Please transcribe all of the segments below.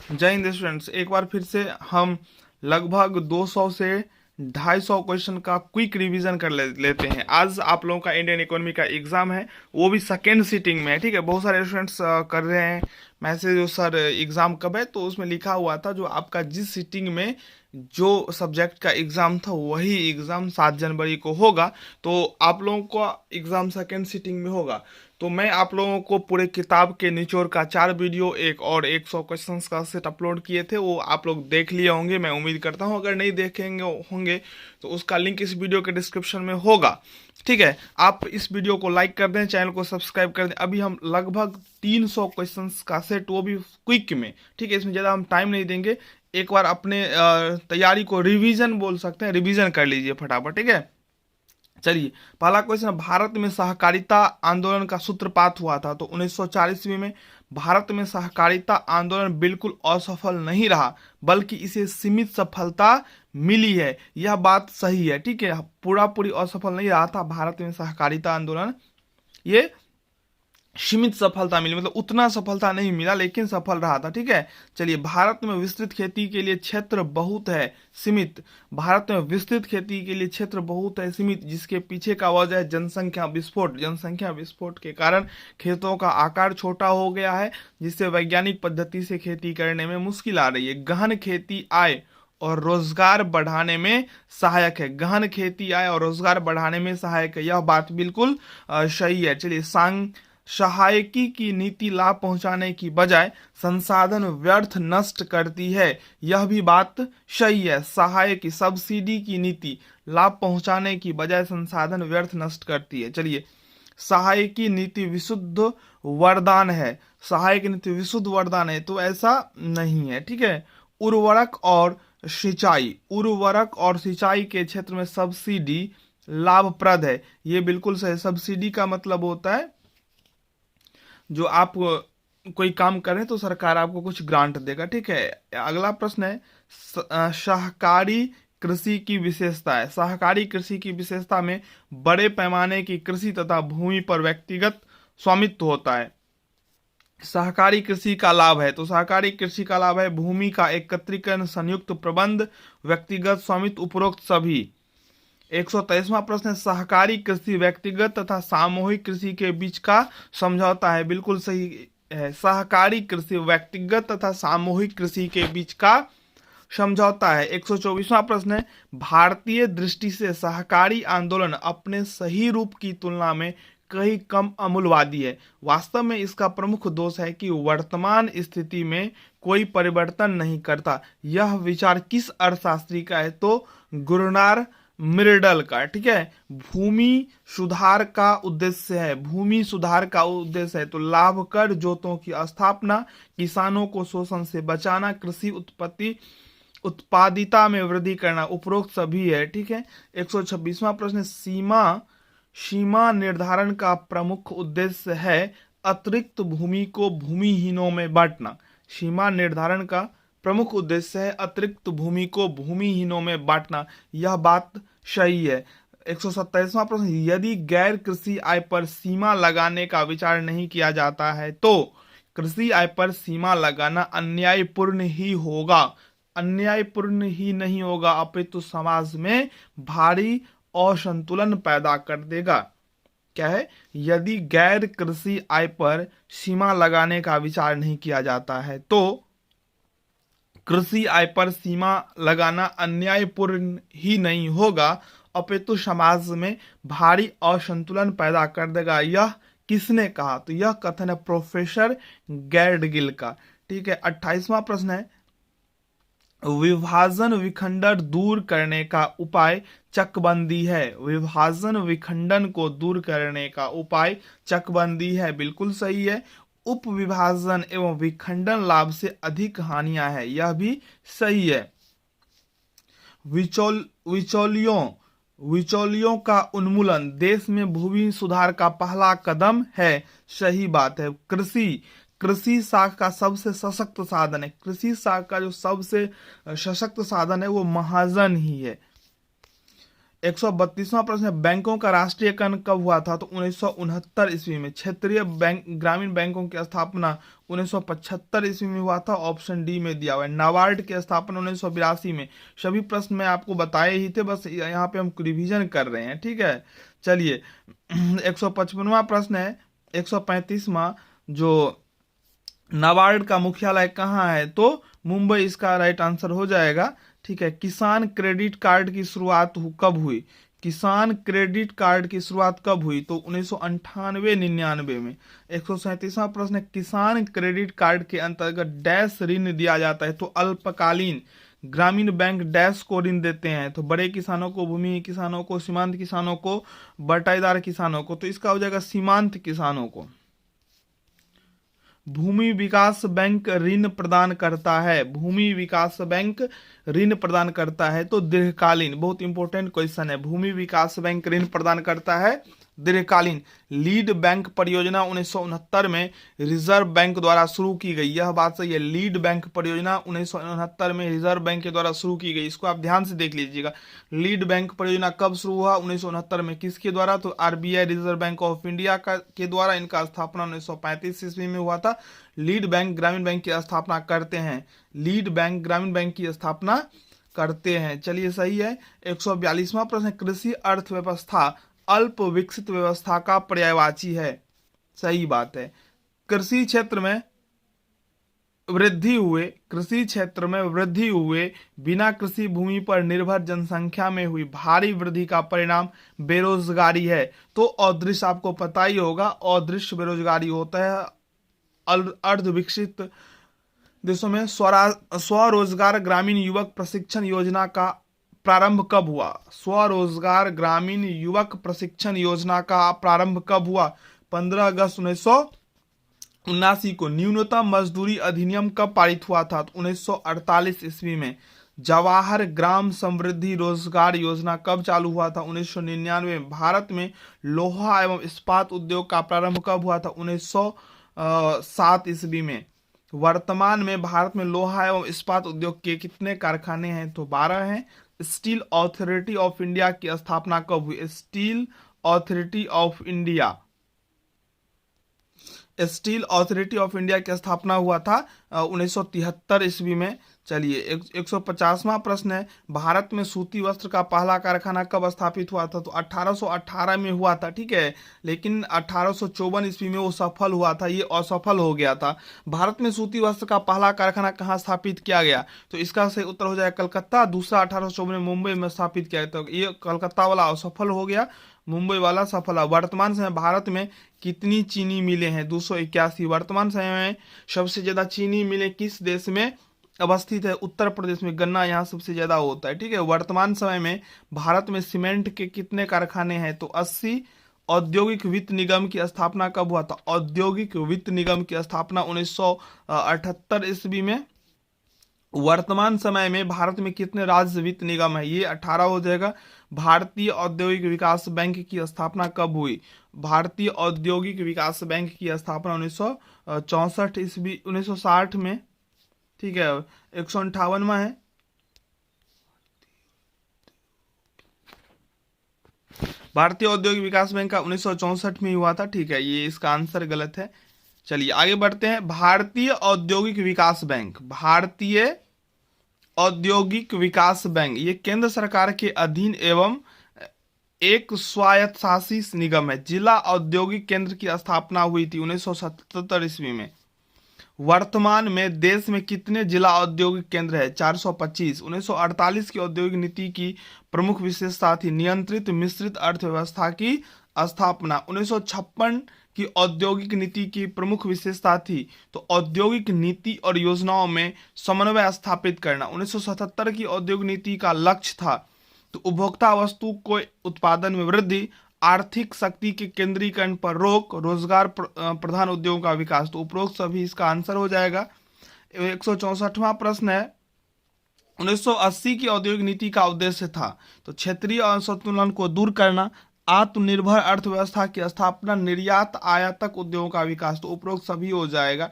जय हिंद स्टूडेंट्स। एक बार फिर से हम लगभग 200 से 250 क्वेश्चन का क्विक रिवीजन कर लेते हैं। आज आप लोगों का इंडियन इकोनॉमी का एग्जाम है, वो भी सेकेंड सीटिंग में है। ठीक है, बहुत सारे स्टूडेंट्स कर रहे हैं मैसेज, सर एग्जाम कब है। तो उसमें लिखा हुआ था जो आपका जिस सीटिंग में जो सब्जेक्ट का एग्जाम था वही एग्जाम 7 जनवरी को होगा। तो आप लोगों का एग्जाम सेकेंड सीटिंग में होगा। तो मैं आप लोगों को पूरे किताब के निचोड़ का 4 वीडियो एक और 100 क्वेश्चंस का सेट अपलोड किए थे, वो आप लोग देख लिए होंगे, मैं उम्मीद करता हूँ। अगर नहीं देखेंगे होंगे तो उसका लिंक इस वीडियो के डिस्क्रिप्शन में होगा। ठीक है, आप इस वीडियो को लाइक कर दें, चैनल को सब्सक्राइब कर दें। अभी हम लगभग 300 क्वेश्चंस का सेट, वो भी क्विक में। ठीक है, इसमें ज़्यादा हम टाइम नहीं देंगे। एक बार अपने तैयारी को रिवीजन बोल सकते हैं, रिवीजन कर लीजिए फटाफट। ठीक है, चलिए पहला क्वेश्चन, भारत में सहकारिता आंदोलन का सूत्रपात हुआ था। तो 1940 में भारत में सहकारिता आंदोलन बिल्कुल असफल नहीं रहा, बल्कि इसे सीमित सफलता मिली है। यह बात सही है। ठीक है, पूरा पूरी असफल नहीं रहा था भारत में सहकारिता आंदोलन, ये सीमित सफलता मिली, मतलब उतना सफलता नहीं मिला लेकिन सफल रहा था। ठीक है, चलिए भारत में विस्तृत खेती के लिए क्षेत्र बहुत है सीमित। भारत में विस्तृत खेती के लिए क्षेत्र बहुत है सीमित, जिसके पीछे का वजह है जनसंख्या विस्फोट। जनसंख्या विस्फोट के कारण खेतों का आकार छोटा हो गया है, जिससे वैज्ञानिक पद्धति से खेती करने में मुश्किल आ रही है। गहन खेती आय और रोजगार बढ़ाने में सहायक है। गहन खेती आय और रोजगार बढ़ाने में सहायक है, यह बात बिल्कुल सही है। चलिए सहायकी की नीति लाभ पहुंचाने की बजाय संसाधन व्यर्थ नष्ट करती है, यह भी बात सही है। सहायकी सब्सिडी की नीति लाभ पहुंचाने की बजाय संसाधन व्यर्थ नष्ट करती है। चलिए, सहायकी नीति विशुद्ध वरदान है। सहायक नीति विशुद्ध वरदान है, तो ऐसा नहीं है। ठीक है, उर्वरक और सिंचाई, उर्वरक और सिंचाई के क्षेत्र में सब्सिडी लाभप्रद है, ये बिल्कुल सही। सब्सिडी का मतलब होता है जो आप कोई काम करें तो सरकार आपको कुछ ग्रांट देगा। ठीक है, अगला प्रश्न है, सहकारी कृषि की विशेषता है। सहकारी कृषि की विशेषता में बड़े पैमाने की कृषि तथा भूमि पर व्यक्तिगत स्वामित्व होता है। सहकारी कृषि का लाभ है, तो सहकारी कृषि का लाभ है भूमि का एकत्रीकरण, संयुक्त प्रबंध, व्यक्तिगत स्वामित्व, उपरोक्त सभी। 123वां प्रश्न है, सहकारी कृषि व्यक्तिगत तथा सामूहिक कृषि के बीच का समझौता है। बिल्कुल सही है, सहकारी कृषि व्यक्तिगत तथा सामूहिक कृषि के बीच का समझौता है। 124वां प्रश्न है, भारतीय दृष्टि से सहकारी आंदोलन अपने सही रूप की तुलना में कहीं कम अमूल्यवादी है। वास्तव में इसका प्रमुख दोष है कि वर्तमान स्थिति में कोई परिवर्तन नहीं करता। यह विचार किस अर्थशास्त्री का है? तो गुरनार मिर्डल का। ठीक है, भूमि सुधार का उद्देश्य है, भूमि सुधार का उद्देश्य है तो लाभ कर जोतों की स्थापना, किसानों को शोषण से बचाना, कृषि उत्पत्ति उत्पादिता में वृद्धि करना, उपरोक्त सभी है। ठीक है, 126वां प्रश्न, सीमा निर्धारण का प्रमुख उद्देश्य है अतिरिक्त भूमि को भूमिहीनों में बांटना। सीमा निर्धारण का प्रमुख उद्देश्य है अतिरिक्त भूमि को भूमिहीनों में बांटना, यह बात सही है। 127वां प्रश्न, यदि गैर कृषि आय पर सीमा लगाने का विचार नहीं किया जाता है तो कृषि आय पर सीमा लगाना अन्यायपूर्ण ही होगा। अन्यायपूर्ण ही नहीं होगा, अपितु समाज में भारी असंतुलन पैदा कर देगा। क्या है? यदि गैर कृषि आय पर सीमा लगाने का विचार नहीं किया जाता है तो कृषि आय पर सीमा लगाना अन्यायपूर्ण ही नहीं होगा, अपितु समाज में भारी असंतुलन पैदा कर देगा। यह किसने कहा? तो यह कथन है प्रोफेसर गैरडगिल का। ठीक है, 28वां प्रश्न है, विभाजन विखंडन दूर करने का उपाय चकबंदी है। विभाजन विखंडन को दूर करने का उपाय चकबंदी है, बिल्कुल सही है। उप विभाजन एवं विखंडन लाभ से अधिक हानियां है, यह भी सही है। विचौलियों का उन्मूलन देश में भूमि सुधार का पहला कदम है, सही बात है। कृषि साख का सबसे सशक्त साधन है, कृषि साख का जो सबसे सशक्त साधन है वो महाजन ही है। 132वां प्रश्न है, बैंकों का राष्ट्रीयकरण कब हुआ था? तो 1969 ईस्वी में। क्षेत्रीय बैंक, ग्रामीण बैंकों की स्थापना 1975 ईस्वी में हुआ था, ऑप्शन डी में दिया हुआ है। नाबार्ड की स्थापना 1982 में। सभी प्रश्न मैं आपको बताए ही थे, बस यहाँ पे हम रिवीजन कर रहे हैं, ठीक है। चलिए 155वां प्रश्न है, 135वां, जो नाबार्ड का मुख्यालय कहाँ है? तो मुंबई इसका राइट आंसर हो जाएगा, ठीक है। किसान क्रेडिट कार्ड की शुरुआत कब हुई? किसान क्रेडिट कार्ड की शुरुआत कब हुई? तो 1998-99 में। 137वां प्रश्न है, किसान क्रेडिट कार्ड के अंतर्गत डैश ऋण दिया जाता है? तो अल्पकालीन। ग्रामीण बैंक डैश को ऋण देते हैं? तो बड़े किसानों को, भूमि किसानों को, सीमांत किसानों को, बटाईदार किसानों को। तो इसका हो जाएगा सीमांत किसानों को। भूमि विकास बैंक ऋण प्रदान करता है? भूमि विकास बैंक ऋण प्रदान करता है तो दीर्घकालीन। बहुत इंपॉर्टेंट क्वेश्चन है। भूमि विकास बैंक ऋण प्रदान करता है दीर्घकालीन। लीड बैंक परियोजना 1969 में रिजर्व बैंक द्वारा शुरू की गई, यह बात सही है। लीड बैंक परियोजना 1969 में रिजर्व बैंक के द्वारा शुरू की गई, इसको आप ध्यान से देख लीजिएगा। लीड बैंक परियोजना कब शुरू हुआ? 1969 में। किसके द्वारा? तो RBI, reserve bank of India के द्वारा। इनका स्थापना 1935 ईस्वी में हुआ था। लीड बैंक ग्रामीण बैंक की स्थापना करते हैं। लीड बैंक ग्रामीण बैंक की स्थापना करते हैं। चलिए सही है। 142वां प्रश्न, कृषि अर्थव्यवस्था अल्प विकसित व्यवस्था का पर्यायवाची है? सही बात है। कृषि क्षेत्र में वृद्धि हुए, कृषि क्षेत्र में वृद्धि हुए बिना कृषि भूमि पर निर्भर जनसंख्या में हुई भारी वृद्धि का परिणाम बेरोजगारी है। तो अदृश्य आपको पता ही होगा, अदृश्य बेरोजगारी होता है। अर्ध विकसित देशों में स्वरोजगार ग्रामीण युवक प्रशिक्षण योजना का प्रारंभ कब हुआ? स्वरोजगार ग्रामीण युवक प्रशिक्षण योजना का प्रारंभ कब हुआ? 15 अगस्त 1979 को। न्यूनतम मजदूरी अधिनियम कब पारित हुआ था? 1948 ईस्वी में। जवाहर ग्राम समृद्धि रोजगार योजना कब चालू हुआ था? 1999 में। भारत में लोहा एवं इस्पात उद्योग का प्रारंभ कब हुआ था? 1907 ईस्वी में। वर्तमान में भारत में लोहा एवं इस्पात उद्योग के कितने कारखाने हैं? तो 12 हैं। स्टील अथॉरिटी ऑफ इंडिया की स्थापना कब हुई? Steel authority of India, steel authority of India की स्थापना हुआ था 1973 ईस्वी में। चलिए 150वां प्रश्न है, भारत में सूती वस्त्र का पहला कारखाना कब स्थापित हुआ था? तो 1818 में हुआ था, ठीक है। लेकिन 1854 ईस्वी में वो सफल हुआ था, ये असफल हो गया था। भारत में सूती वस्त्र का पहला कारखाना कहाँ स्थापित किया गया? तो इसका सही उत्तर हो जाएगा कलकत्ता। दूसरा 1854 में मुंबई में स्थापित किया गया, तो ये कलकत्ता वाला असफल हो गया, मुंबई वाला सफल है। वर्तमान समय भारत में कितनी चीनी मिलें हैं? 281। वर्तमान समय में सबसे ज्यादा चीनी मिलें किस देश में अवस्थित है? उत्तर प्रदेश में। गन्ना यहाँ सबसे ज्यादा होता है, ठीक है। वर्तमान समय में भारत में सीमेंट के कितने कारखाने हैं? तो 80। औद्योगिक वित्त निगम की स्थापना कब हुआ था? औद्योगिक वित्त निगम की स्थापना 1978 ईस्वी में। वर्तमान समय में भारत में कितने राज्य वित्त निगम है? ये 18 हो जाएगा। भारतीय औद्योगिक विकास बैंक की स्थापना कब हुई? भारतीय औद्योगिक विकास बैंक की स्थापना 1964 ईस्वी, 1960 में, ठीक है। 158वां है, भारतीय औद्योगिक विकास बैंक का 1964 में हुआ था, ठीक है। ये इसका आंसर गलत है। चलिए आगे बढ़ते हैं। भारतीय औद्योगिक विकास बैंक, भारतीय औद्योगिक विकास बैंक ये केंद्र सरकार के अधीन एवं एक स्वायत्तशासी निगम है। जिला औद्योगिक केंद्र की स्थापना हुई थी 1977 ईस्वी में। वर्तमान में देश में कितने जिला औद्योगिक केंद्र है? 425। 1948 की औद्योगिक नीति की प्रमुख विशेषता थी नियंत्रित मिश्रित अर्थव्यवस्था की स्थापना। 1956 की औद्योगिक नीति की प्रमुख विशेषता थी तो औद्योगिक नीति और योजनाओं में समन्वय स्थापित करना। 1977 की औद्योगिक नीति का लक्ष्य था तो उपभोक्ता वस्तु को उत्पादन में वृद्धि, आर्थिक शक्ति के केंद्रीकरण पर रोक, रोजगार प्रधान उद्योगों का विकास। तो उपरोक्त सभी इसका आंसर हो जाएगा। 164वां प्रश्न है, 1980 की औद्योगिक नीति का उद्देश्य था तो क्षेत्रीय असंतुलन को दूर करना, आत्मनिर्भर अर्थव्यवस्था की स्थापना, निर्यात आयातक उद्योगों का विकास। तो उपरोक्त सभी हो जाएगा।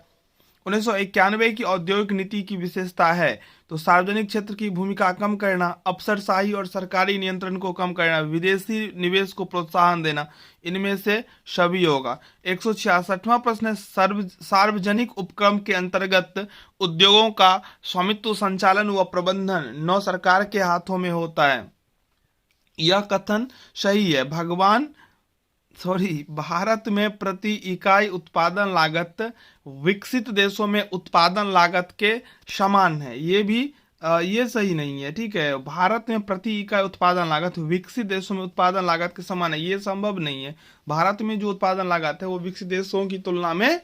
1991 की औद्योगिक नीति की विशेषता है तो सार्वजनिक क्षेत्र की भूमिका कम करना, अफसरशाही और सरकारी नियंत्रण को कम करना, विदेशी निवेश को प्रोत्साहन देना, इनमें से सभी होगा। 166वां प्रश्न है, सार्वजनिक उपक्रम के अंतर्गत उद्योगों का स्वामित्व, संचालन व प्रबंधन नौ सरकार के हाथों में होता है। यह कथन सही है। भारत में प्रति इकाई उत्पादन लागत विकसित देशों में उत्पादन लागत के समान है। ये सही नहीं है, ठीक है। भारत में प्रति इकाई उत्पादन लागत विकसित देशों में उत्पादन लागत के समान है, ये संभव नहीं है। भारत में जो उत्पादन लागत है वो विकसित देशों की तुलना में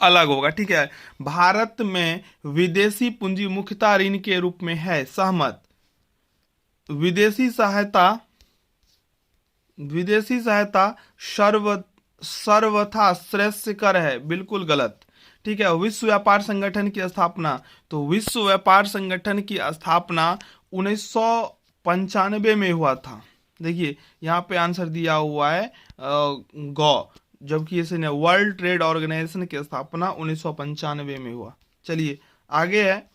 अलग होगा, ठीक है। भारत में विदेशी पूंजी मुख्यतः ऋण के रूप में है, सहमत। विदेशी सहायता सर्वथा श्रेष्ठ कर है, बिल्कुल गलत, ठीक है। विश्व व्यापार संगठन की स्थापना, तो विश्व व्यापार संगठन की स्थापना 1995 में हुआ था। देखिए यहाँ पे आंसर दिया हुआ है गौ, जबकि इसने वर्ल्ड ट्रेड ऑर्गेनाइजेशन की स्थापना 1995 में हुआ। चलिए आगे है,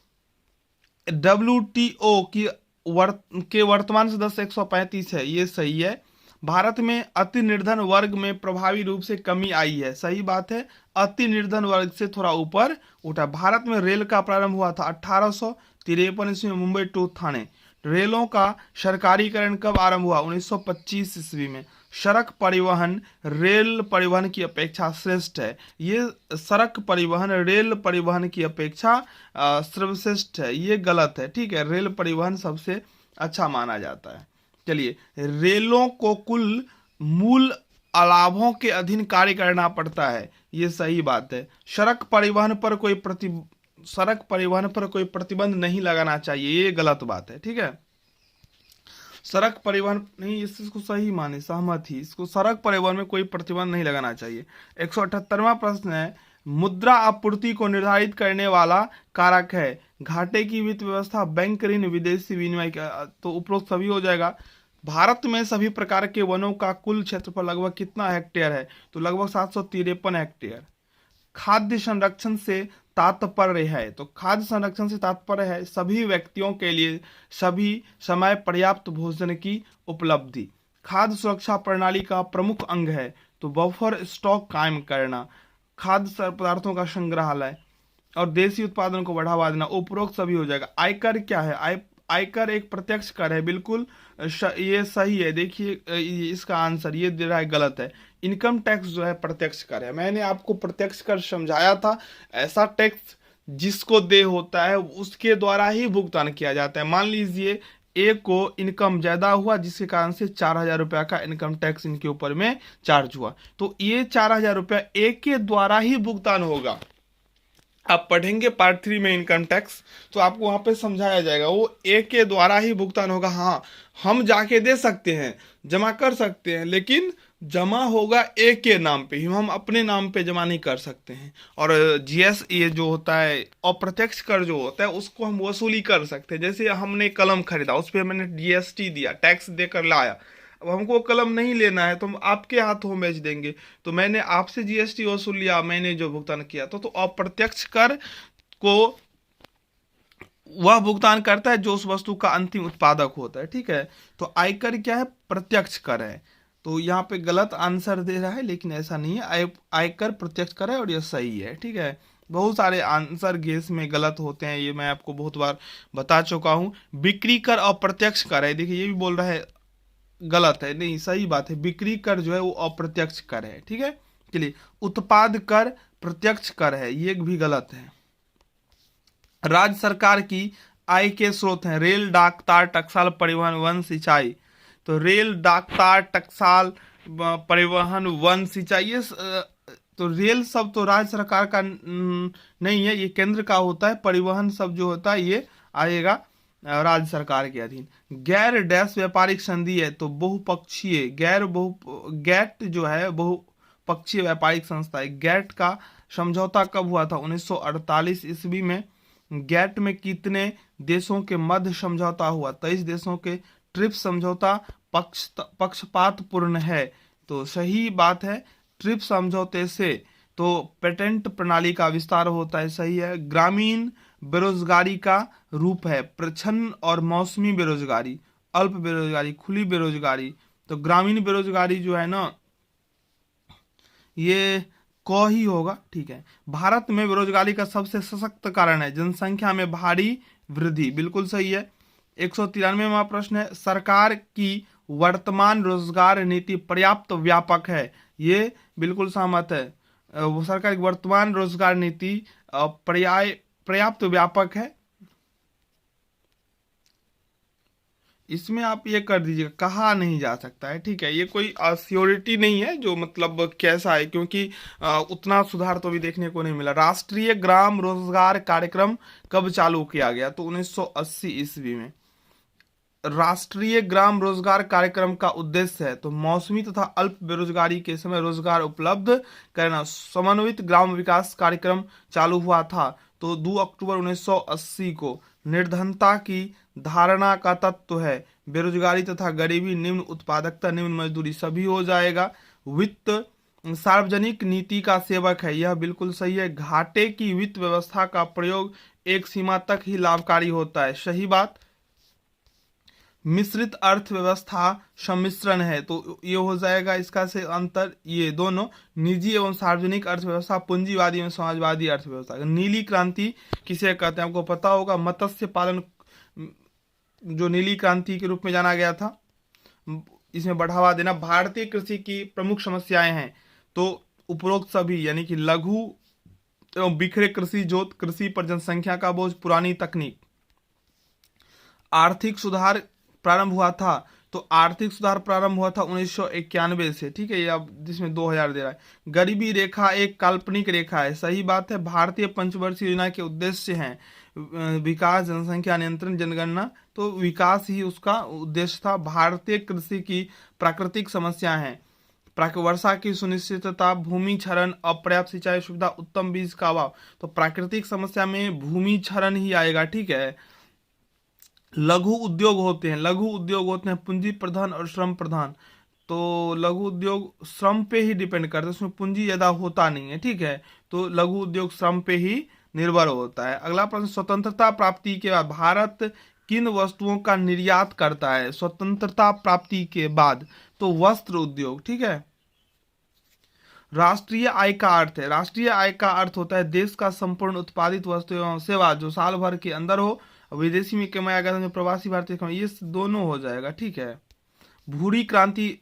WTO के वर्तमान सदस्य 135 है, ये सही है। भारत में अति निर्धन वर्ग में प्रभावी रूप से कमी आई है, सही बात है। अति निर्धन वर्ग से थोड़ा ऊपर उठा। भारत में रेल का प्रारंभ हुआ था 1853 ईस्वी में, मुंबई टू थाने। रेलों का सरकारीकरण कब आरंभ हुआ? 1925 ईस्वी में। सड़क परिवहन रेल परिवहन की अपेक्षा श्रेष्ठ है, ये सड़क परिवहन रेल परिवहन की अपेक्षा सर्वश्रेष्ठ है, ये गलत है, ठीक है। रेल परिवहन सबसे अच्छा माना जाता है। चलिए, रेलों को कुल मूल लाभों के अधीन कार्य करना पड़ता है, ये सही बात है। सड़क परिवहन पर कोई प्रतिबंध नहीं लगाना चाहिए, ये गलत बात है, ठीक है। सड़क परिवहन नहीं, इसको सही माने, सहमत ही। इसको सड़क परिवहन में कोई प्रतिबंध नहीं लगाना चाहिए। 178वां प्रश्न है, मुद्रा आपूर्ति को निर्धारित करने वाला कारक है। घाटे की वित्त व्यवस्था, बैंक ऋण, विदेशी विनिमय, तो उपरोक्त सभी हो जाएगा। भारत में सभी प्रकार के वनों का कुल क्षेत्रफल लगभग कितना हेक्टेयर है? तो लगभग 753 हेक्टेयर। खाद्य संरक्षण से तात्पर्य है, तो खाद्य संरक्षण से तात्पर्य है सभी व्यक्तियों के लिए सभी समय पर्याप्त भोजन की उपलब्धि। खाद्य सुरक्षा प्रणाली का प्रमुख अंग है, तो बफर स्टॉक कायम करना, खाद्य पदार्थों का संग्रहालय और देसी उत्पादन को बढ़ावा देना, उपरोक्त सभी हो जाएगा। आयकर क्या है? आयकर एक प्रत्यक्ष कर है, बिल्कुल ये सही है। देखिए इसका आंसर ये दे रहा है, गलत है। इनकम टैक्स जो है प्रत्यक्ष कर है, मैंने आपको प्रत्यक्ष कर समझाया था। ऐसा टैक्स जिसको दे होता है उसके द्वारा ही भुगतान किया जाता है। मान लीजिए ए को इनकम ज्यादा हुआ, जिसके कारण से 4000 रुपया का इनकम टैक्स इनके ऊपर में चार्ज हुआ, तो ये 4000 रुपया ए के द्वारा ही भुगतान होगा। आप पढ़ेंगे पार्ट 3 में इनकम टैक्स, तो आपको वहां पे समझाया जाएगा, वो ए के द्वारा ही भुगतान होगा। हाँ, हम जाके दे सकते हैं, जमा कर सकते हैं, लेकिन जमा होगा ए के नाम पे ही, हम अपने नाम पे जमा नहीं कर सकते हैं। और जीएस ये जो होता है अप्रत्यक्ष कर जो होता है उसको हम वसूली कर सकते हैं। जैसे हमने कलम खरीदा, उस पर मैंने जीएसटी दिया, टैक्स देकर लाया। अब हमको कलम नहीं लेना है तो हम आपके हाथों बेच देंगे, तो मैंने आपसे जीएसटी वसूल लिया, मैंने जो भुगतान किया तो अप्रत्यक्ष कर को वह भुगतान करता है जो उस वस्तु का अंतिम उत्पादक होता है, ठीक है। तो आयकर क्या है? प्रत्यक्ष कर है। तो यहाँ पे गलत आंसर दे रहा है, लेकिन ऐसा नहीं है, आयकर प्रत्यक्ष कर है और यह सही है, ठीक है। बहुत सारे आंसर गेस में गलत होते हैं, ये मैं आपको बहुत बार बता चुका हूँ। बिक्री कर अप्रत्यक्ष कर है, देखिए ये भी बोल रहा है गलत है, नहीं सही बात है। बिक्री कर जो है वो अप्रत्यक्ष कर है, ठीक है। चलिए, उत्पाद कर प्रत्यक्ष कर है, ये भी गलत है। राज्य सरकार की आय के स्रोत हैं रेल, डाक, तार, टकसाल, परिवहन, वन, सिंचाई। तो रेल, डाक, तार, टकसाल, परिवहन, वन, सिंचाई, ये तो रेल सब तो राज्य सरकार का नहीं है, ये केंद्र का होता है। परिवहन सब जो होता है ये आएगा राज्य सरकार के अधीन। गैर डैश व्यापारिक संधि है, तो बहुपक्षीय गैट जो है बहुपक्षीय व्यापारिक संस्था है। गैट का समझौता कब हुआ था? 1948 ईस्वी में। गैट में कितने देशों के मध्य समझौता हुआ? 23 देशों के। ट्रिप्स समझौता पक्षपातपूर्ण है, तो सही बात है। ट्रिप्स समझौते से तो पेटेंट प्रणाली का विस्तार होता है, सही है। ग्रामीण बेरोजगारी का रूप है प्रच्छन्न और मौसमी बेरोजगारी, अल्प बेरोजगारी, खुली बेरोजगारी। तो ग्रामीण बेरोजगारी जो है ना ये क ही होगा, ठीक है। भारत में बेरोजगारी का सबसे सशक्त कारण है जनसंख्या में भारी वृद्धि, बिल्कुल सही है। 193वां प्रश्न है सरकार की वर्तमान रोजगार नीति पर्याप्त व्यापक है, ये बिल्कुल सहमत है। वो सरकार की वर्तमान रोजगार नीति पर्याप्त व्यापक है। इसमें आप ये कर दीजिएगा कहा नहीं जा सकता है, ठीक है। ये कोई श्योरिटी नहीं है जो मतलब कैसा है, क्योंकि उतना सुधार तो भी देखने को नहीं मिला। राष्ट्रीय ग्राम रोजगार कार्यक्रम कब चालू किया गया? तो 1980 ईस्वी में। राष्ट्रीय ग्राम रोजगार कार्यक्रम का उद्देश्य है तो मौसमी तथा अल्प बेरोजगारी के समय रोजगार उपलब्ध करना। समन्वित ग्राम विकास कार्यक्रम चालू हुआ था तो 2 अक्टूबर 1980 को। निर्धनता की धारणा का तत्व है बेरोजगारी तथा गरीबी, निम्न उत्पादकता, निम्न मजदूरी, सभी हो जाएगा। वित्त सार्वजनिक नीति का सेवक है, यह बिल्कुल सही है। घाटे की वित्त व्यवस्था का प्रयोग एक सीमा तक ही लाभकारी होता है, सही बात। मिश्रित अर्थव्यवस्था सम्मिश्रण है तो ये हो जाएगा इसका से अंतर, ये दोनों निजी एवं सार्वजनिक अर्थव्यवस्था, पूंजीवादी एवं समाजवादी अर्थव्यवस्था। नीली क्रांति किसे कहते हैं आपको पता होगा, मत्स्य पालन जो नीली क्रांति के रूप में जाना गया था, इसमें बढ़ावा देना। भारतीय कृषि की प्रमुख समस्याएं हैं तो उपरोक्त सभी, यानी कि लघु एवं बिखरे कृषि जोत, कृषि पर जनसंख्या का बोझ, पुरानी तकनीक। आर्थिक सुधार प्रारंभ हुआ था तो आर्थिक सुधार प्रारंभ हुआ था 1991 से, ठीक है। ये अब जिसमें 2000 दे रहा है। गरीबी रेखा एक काल्पनिक रेखा है, सही बात है। भारतीय पंचवर्षीय योजना के उद्देश्य हैं विकास, जनसंख्या नियंत्रण, जनगणना, तो विकास ही उसका उद्देश्य था। भारतीय कृषि की प्राकृतिक समस्या है वर्षा की सुनिश्चितता, भूमि क्षरण, अपर्याप्त सिंचाई सुविधा, उत्तम बीज का अभाव। तो प्राकृतिक समस्या में भूमि क्षरण ही आएगा, ठीक है। लघु उद्योग होते हैं पूंजी प्रधान और श्रम प्रधान। तो लघु उद्योग श्रम पे ही डिपेंड करता है, उसमें पूंजी ज्यादा होता नहीं है, ठीक है। तो लघु उद्योग श्रम पे ही निर्भर होता है। अगला प्रश्न, स्वतंत्रता प्राप्ति के बाद भारत किन वस्तुओं का निर्यात करता है? स्वतंत्रता प्राप्ति के बाद तो वस्त्र उद्योग, ठीक है। राष्ट्रीय आय का अर्थ है, राष्ट्रीय आय का अर्थ होता है देश का संपूर्ण उत्पादित वस्तु एवं सेवा जो साल भर के अंदर हो, विदेशी में कमाया गया जो प्रवासी भारतीय कमाया, ये दोनों हो जाएगा, ठीक है। भूरी क्रांति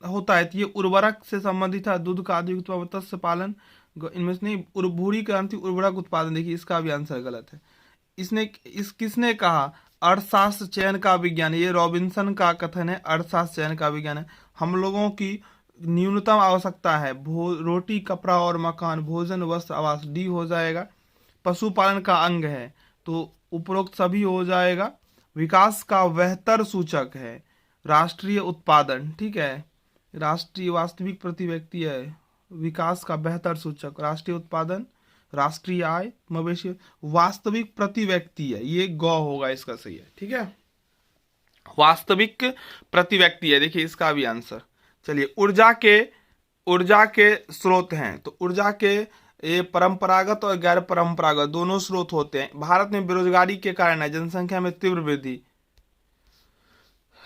होता है तो ये उर्वरक से संबंधित है, दूध का अधिक उत्पादन, मत्स्य पालन, इनमें से नहीं। भूरी क्रांति उर्वरक उत्पादन, देखिए इसका भी आंसर गलत है। किसने कहा? अर्थशास्त्र चयन का विज्ञान, ये रॉबिन्सन का कथन है, अर्थशास्त्र चयन का विज्ञान है। हम लोगों की न्यूनतम आवश्यकता है रोटी, कपड़ा और मकान, भोजन, वस्त्र, आवास, डी हो जाएगा। पशुपालन का अंग है तो उपरोक्त सभी हो जाएगा। विकास का बेहतर सूचक है राष्ट्रीय उत्पादन, ठीक है। राष्ट्रीय वास्तविक प्रति व्यक्ति है विकास का बेहतर सूचक, राष्ट्रीय उत्पादन, राष्ट्रीय आय, मवेशी, वास्तविक प्रति व्यक्ति है, ये गौ होगा इसका सही है, ठीक है। वास्तविक प्रति व्यक्ति है, देखिए इसका भी आंसर। चलिए, ऊर्जा के स्रोत हैं तो ऊर्जा के ये परंपरागत और गैर परंपरागत दोनों स्रोत होते हैं। भारत में बेरोजगारी के कारण है जनसंख्या में तीव्र वृद्धि।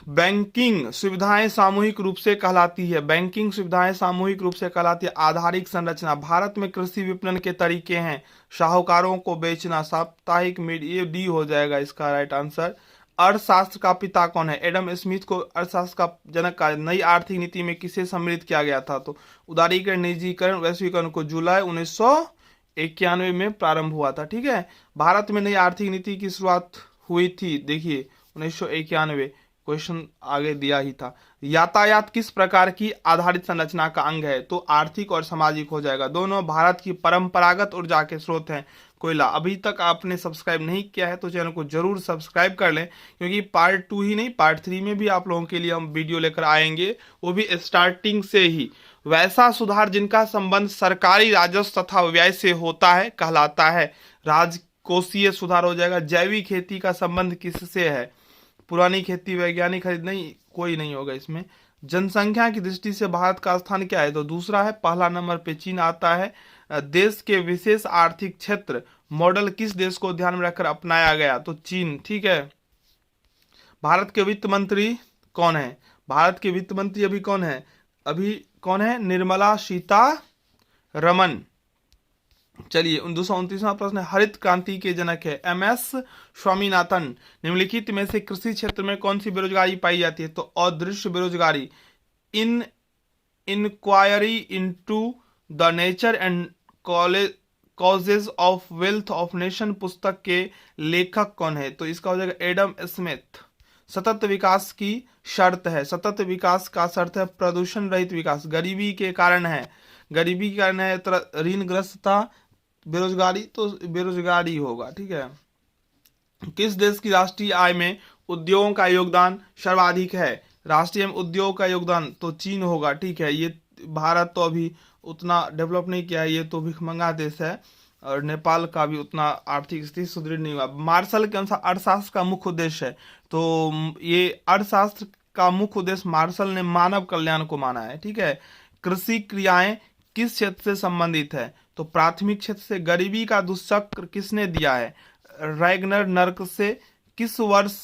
बैंकिंग सुविधाएं सामूहिक रूप से कहलाती है, बैंकिंग सुविधाएं सामूहिक रूप से कहलाती है। आधारिक संरचना, भारत में कृषि विपणन के तरीके हैं, शाहूकारों को बेचना, साप्ताहिक मीडिया, ये डी हो जाएगा इसका राइट आंसर। अर्थशास्त्र का पिता कौन है? एडम स्मिथ को अर्थशास्त्र का जनक कहा। नई आर्थिक नीति में किसे सम्मिलित किया गया था? तो उदारीकरण, निजीकरण, वैश्वीकरण को जुलाई 1991 में प्रारंभ हुआ था, ठीक है। भारत में नई आर्थिक नीति की शुरुआत हुई थी, देखिए 1991, क्वेश्चन आगे दिया ही था। यातायात किस प्रकार की आधारित संरचना का अंग है? तो आर्थिक और सामाजिक हो जाएगा। दोनों भारत की परंपरागत ऊर्जा के स्रोत हैं। कोयला, अभी तक आपने सब्सक्राइब नहीं किया है तो चैनल को जरूर सब्सक्राइब कर लें, क्योंकि पार्ट 2 ही नहीं पार्ट 3 में भी आप लोगों के लिए हम वीडियो लेकर आएंगे, वो भी स्टार्टिंग से ही। वैसा सुधार जिनका संबंध सरकारी राजस्व तथा व्यय से होता है कहलाता है राजकोषीय सुधार हो जाएगा। जैविक खेती का संबंध किससे है? पुरानी खेती, वैज्ञानिक खरीद, नहीं, कोई नहीं होगा इसमें। जनसंख्या की दृष्टि से भारत का स्थान क्या है? तो दूसरा है, पहला नंबर पे चीन आता है। देश के विशेष आर्थिक क्षेत्र मॉडल किस देश को ध्यान में रखकर अपनाया गया? तो चीन। ठीक है। भारत के वित्त मंत्री कौन है? भारत के वित्त मंत्री अभी कौन है? निर्मला सीतारमन। चलिए 229वां प्रश्न है, हरित क्रांति के जनक है MS स्वामीनाथन। निम्नलिखित में से कृषि क्षेत्र में कौन सी बेरोजगारी पाई जाती है? तो अदृश्य बेरोजगारी। An inquiry into the nature and causes of wealth of nation पुस्तक के लेखक कौन है? तो इसका हो जाएगा एडम स्मिथ। सतत विकास की शर्त है, सतत विकास का शर्त है प्रदूषण रहित विकास। गरीबी के कारण है ऋणग्रस्तता, बेरोजगारी, तो बेरोजगारी होगा। ठीक है। किस देश की राष्ट्रीय आय में उद्योगों का योगदान सर्वाधिक है? राष्ट्रीय उद्योग का योगदान तो चीन होगा। ठीक है। ये भारत तो अभी उतना डेवलप नहीं किया है, ये तो भिखमंगा देश है, और नेपाल का भी उतना आर्थिक स्थिति सुदृढ़ नहीं हुआ। मार्शल के अनुसार अर्थशास्त्र का मुख्य उद्देश्य है, तो ये अर्थशास्त्र का मुख्य उद्देश्य मार्शल ने मानव कल्याण को माना है। ठीक है। कृषि क्रियाएं किस क्षेत्र से संबंधित है? तो प्राथमिक क्षेत्र से। गरीबी का दुष्चक्र किसने दिया है? रैगनर नर्क से। किस वर्ष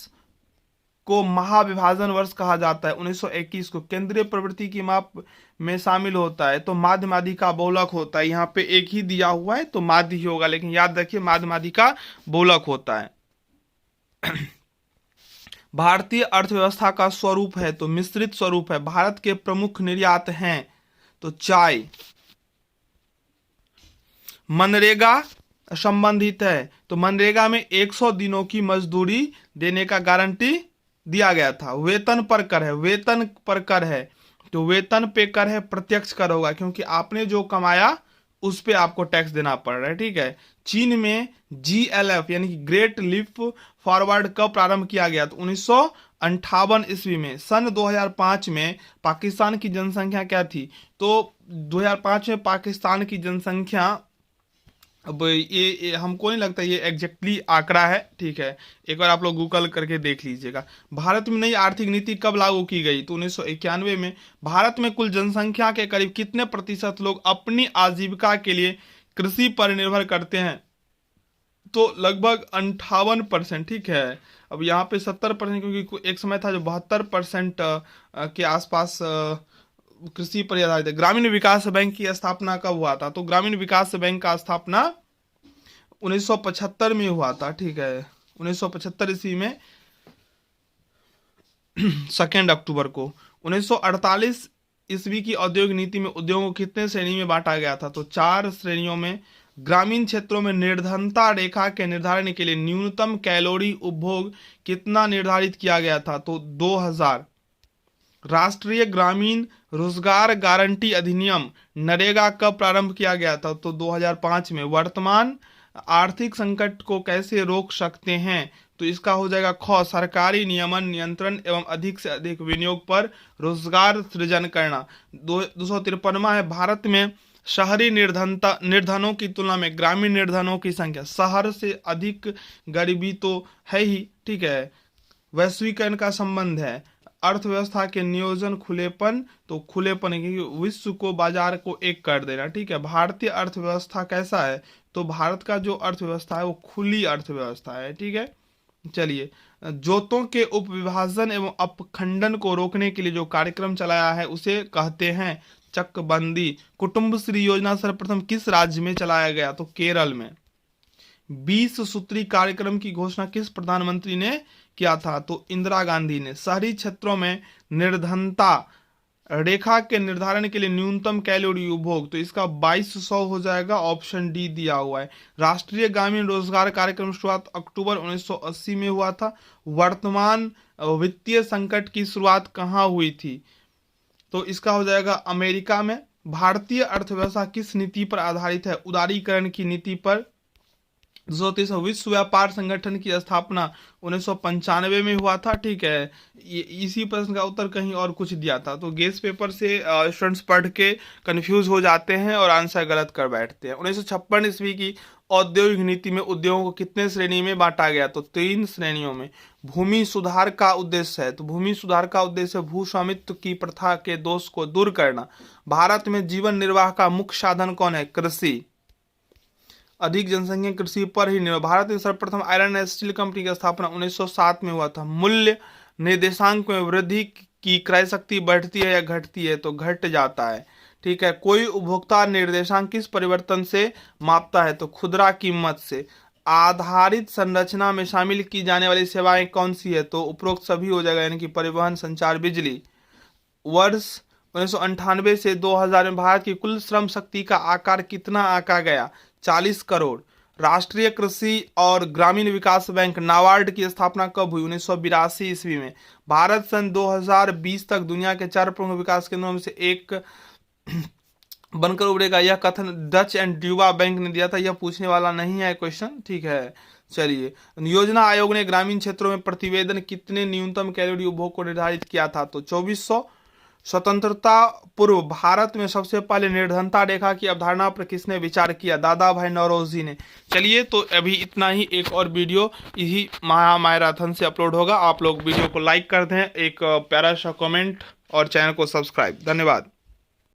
को महाविभाजन वर्ष कहा जाता है? 1921 को। केंद्रीय प्रवृत्ति की माप में शामिल होता है तो माध्य माध्यिका का बहुलक होता है। यहाँ पे एक ही दिया हुआ है तो माध्य ही होगा, लेकिन याद रखिए माध्य माध्यिका का बहुलक होता है। भारतीय अर्थव्यवस्था का स्वरूप है तो मिश्रित स्वरूप है। भारत के प्रमुख निर्यात हैं तो चाय। मनरेगा संबंधित है तो मनरेगा में 100 दिनों की मजदूरी देने का गारंटी दिया गया था। वेतन पर कर है, वेतन पर कर है तो वेतन पे कर है, प्रत्यक्ष कर होगा क्योंकि आपने जो कमाया उस पे आपको टैक्स देना पड़ रहा है। ठीक है। चीन में GLF यानी कि ग्रेट लीप फॉरवर्ड कब प्रारंभ किया गया? तो 1958 ईस्वी में। सन 2005 में पाकिस्तान की जनसंख्या क्या थी? तो 2005 में पाकिस्तान की जनसंख्या, अब ये हमको नहीं लगता ये एग्जैक्टली आंकड़ा है। ठीक है। एक बार आप लोग गूगल करके देख लीजिएगा। भारत में नई आर्थिक नीति कब लागू की गई? तो 1991 में। भारत में कुल जनसंख्या के करीब कितने प्रतिशत लोग अपनी आजीविका के लिए कृषि पर निर्भर करते हैं? तो लगभग 58%। ठीक है। अब यहाँ पे 70%, क्योंकि एक समय था जो 72% के आसपास कृषि पर आधारित है। ग्रामीण विकास बैंक की स्थापना कब हुआ था? तो ग्रामीण विकास बैंक का स्थापना 1975 में हुआ था। ठीक है। 1975 ईस्वी में 2 अक्टूबर को। 1948 ईस्वी की औद्योगिक नीति में उद्योगों को कितने श्रेणी में बांटा गया था? तो 4 श्रेणियों में। ग्रामीण क्षेत्रों में निर्धनता रेखा के निर्धारण के लिए न्यूनतम कैलोरी उपभोग कितना निर्धारित किया गया था? तो 2000। राष्ट्रीय ग्रामीण रोजगार गारंटी अधिनियम नरेगा कब प्रारंभ किया गया था? तो 2005 में। वर्तमान आर्थिक संकट को कैसे रोक सकते हैं? तो इसका हो जाएगा ख, सरकारी नियमन, नियंत्रण एवं अधिक से अधिक विनियोग पर रोजगार सृजन करना। 253वां है, भारत में शहरी निर्धनों की तुलना में ग्रामीण निर्धनों की संख्या। शहर से अधिक गरीबी तो है ही। ठीक है। वैश्वीकरण का संबंध है। अर्थव्यवस्था के नियोजन खुलेपन, तो खुलेपन क्योंकि विश्व को बाजार को एक कर देना। ठीक है। भारतीय अर्थव्यवस्था कैसा है? तो भारत का जो अर्थव्यवस्था है वो खुली अर्थव्यवस्था है। ठीक है। चलिए, जोतों के उपविभाजन एवं अपखंडन को रोकने के लिए जो कार्यक्रम चलाया है उसे कहते हैं चकबंदी। कुटुंबश्री योजना सर्वप्रथम किस राज्य में चलाया गया? तो केरल में। 20 सूत्री कार्यक्रम की घोषणा किस प्रधानमंत्री ने किया था? तो इंदिरा गांधी ने। शहरी क्षेत्रों में निर्धनता रेखा के निर्धारण के लिए न्यूनतम कैलोरी उपभोग, तो इसका 2200 हो जाएगा। ऑप्शन डी दिया हुआ है। राष्ट्रीय ग्रामीण रोजगार कार्यक्रम शुरुआत अक्टूबर 1980 में हुआ था। वर्तमान वित्तीय संकट की शुरुआत कहाँ हुई थी? तो इसका हो जाएगा अमेरिका में। भारतीय अर्थव्यवस्था किस नीति पर आधारित है? उदारीकरण की नीति पर। 230 विश्व व्यापार संगठन की स्थापना 1995 में हुआ था। ठीक है। इसी प्रश्न का उत्तर कहीं और कुछ दिया था, तो गेस पेपर से स्टूडेंट्स पढ़ के कंफ्यूज हो जाते हैं और आंसर गलत कर बैठते हैं। 1956 ईस्वी की औद्योगिक नीति में उद्योगों को कितने श्रेणी में बांटा गया? तो 3 श्रेणियों में। भूमि सुधार का उद्देश्य है, तो भूमि सुधार का उद्देश्य भू स्वामित्व की प्रथा के दोष को दूर करना। भारत में जीवन निर्वाह का मुख्य साधन कौन है? कृषि। अधिक जनसंख्या कृषि पर ही निर्भर। भारत में सर्वप्रथम आयरन एंड स्टील कंपनी की स्थापना 1907 में हुआ था। मूल्य निर्देशांक में वृद्धि की क्रय शक्ति बढ़ती है या घटती है, तो घट जाता है। ठीक है। कोई उपभोक्ता निर्देशांक किस परिवर्तन से मापता है, तो खुदरा कीमत से। आधारित संरचना में शामिल की जाने वाली सेवाएं कौन सी है, तो उपरोक्त सभी हो जाएगा, यानी कि परिवहन, संचार, बिजली। वर्ष 1998 से 2000 में भारत की कुल श्रम शक्ति का आकार कितना आंका गया, 40 करोड़। राष्ट्रीय कृषि और ग्रामीण विकास बैंक नाबार्ड की स्थापना कब हुई, 1982 ईस्वी में। भारत सन 2020 तक दुनिया के 4 प्रमुख विकास केंद्रों में से एक बनकर उभरेगा, यह कथन डच एंड ड्यूबा बैंक ने दिया था। यह पूछने वाला नहीं है क्वेश्चन। ठीक है, चलिए। योजना आयोग ने ग्रामीण क्षेत्रों में प्रतिवेदन कितने न्यूनतम कैलोरी उपभोग को निर्धारित किया था, तो 2400। स्वतंत्रता पूर्व भारत में सबसे पहले निर्धनता रेखा की अवधारणा पर किसने विचार किया, दादा भाई नौरोजी ने। चलिए, तो अभी इतना ही। एक और वीडियो इसी महामैराथन से अपलोड होगा। आप लोग वीडियो को लाइक कर दें, एक प्यारा सा कमेंट और चैनल को सब्सक्राइब। धन्यवाद।